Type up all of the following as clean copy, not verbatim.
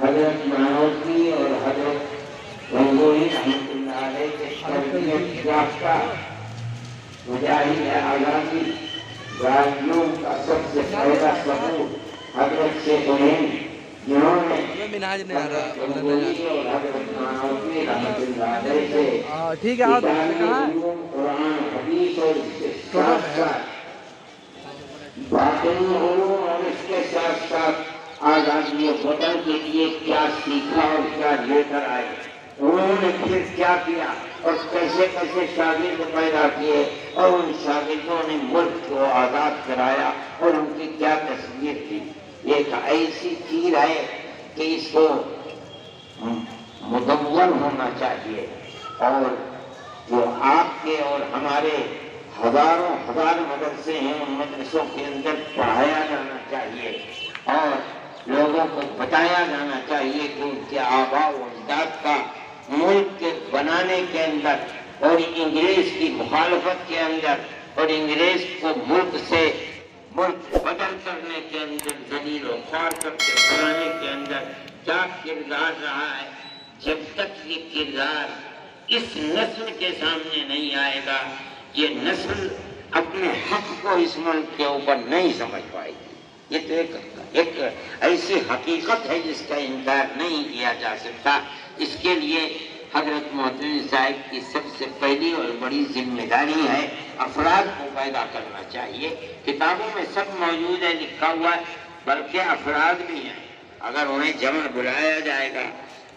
حضرت مانوتی اور حضرت گنگوئی رحمۃ اللہ علیہ کے تربیت یافتہ مجاہد آزادی گاڑیوں کا سب سے پہلا ثبوت حضرت سے انہیں جنہوں نے منہاج نہیں آ رہا گنگوئی اور حضرت مانوتی رحمۃ اللہ علیہ سے ٹھیک ہے قرآن حدیث اور اس کے ساتھ ساتھ باطنی علوم اور اس کے ساتھ ساتھ آزادی وطن کے لیے کیا سیکھا اور کیا لے کر آئے، انہوں نے پھر کیا کیا اور کیسے کیسے شاگرد پیدا کیے اور ان شاگردوں نے ملک کو آزاد کرایا اور ان کی کیا تصویر تھی۔ یہ ایک ایسی چیز ہے کہ اس کو مدون ہونا چاہیے اور جو آپ کے اور ہمارے ہزاروں ہزار مدرسے ہیں ان مدرسوں کے اندر پڑھایا جانا چاہیے اور لوگوں کو بتایا جانا چاہیے کہ ان کے آباء و اجداد کا ملک کے بنانے کے اندر اور انگریز کی مخالفت کے اندر اور انگریز کو ملک سے ملک بدل کرنے کے اندر ذلیل و خوار کر کے بنانے کے اندر کیا کردار رہا ہے۔ جب تک یہ کردار اس نسل کے سامنے نہیں آئے گا یہ نسل اپنے حق کو اس ملک کے اوپر نہیں سمجھ پائے گی۔ یہ تو ایک ایسی حقیقت ہے جس کا انکار نہیں کیا جا سکتا۔ اس کے لیے حضرت محترم صاحب کی سب سے پہلی اور بڑی ذمہ داری ہے افراد کو پیدا کرنا چاہیے۔ کتابوں میں سب موجود ہے، لکھا ہوا ہے، بلکہ افراد بھی ہیں۔ اگر انہیں جمع بلایا جائے گا،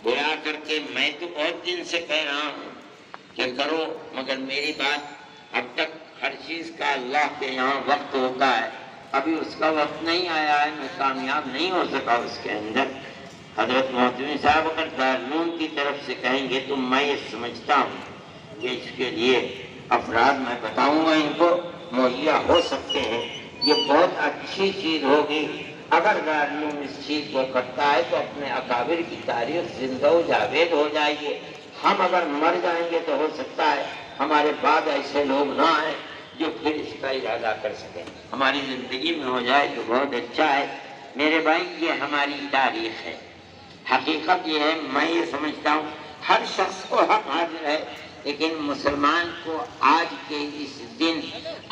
بلا کر کے میں تو بہت دن سے کہہ رہا ہوں کہ کرو، مگر میری بات اب تک ہر چیز کا اللہ کے یہاں وقت ہوتا ہے، ابھی اس کا وقت نہیں آیا ہے، میں کامیاب نہیں ہو سکا اس کے اندر۔ حضرت محترم صاحب اگر دارالعلوم کی طرف سے کہیں گے تو میں یہ سمجھتا ہوں کہ اس کے لیے افراد میں بتاؤں گا ان کو مہیا ہو سکتے ہیں۔ یہ بہت اچھی چیز ہوگی اگر دارالعلوم اس چیز کو کرتا ہے تو اپنے اکابر کی تاریخ زندہ و جاوید ہو جائے گی۔ ہم اگر مر جائیں گے تو ہو سکتا ہے ہمارے بعد ایسے لوگ نہ آئیں جو پھر اس کا ارادہ کر سکیں، ہماری زندگی میں ہو جائے تو بہت اچھا ہے۔ میرے بھائی یہ ہماری تاریخ ہے، حقیقت یہ ہے، میں یہ سمجھتا ہوں ہر شخص کو حق حاضر ہے، لیکن مسلمان کو آج کے اس دن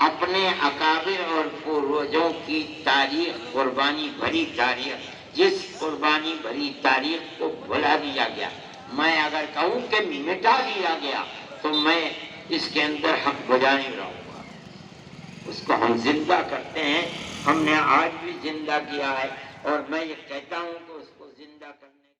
اپنے اکابر اور پوروجوں کی تاریخ، قربانی بھری تاریخ، جس قربانی بھری تاریخ کو بھلا دیا گیا، میں اگر کہوں کہ مٹا دیا گیا تو میں اس کے اندر حق بجا نہیں رہوں گا۔ اس کو ہم زندہ کرتے ہیں، ہم نے آج بھی زندہ کیا ہے اور میں یہ کہتا ہوں کہ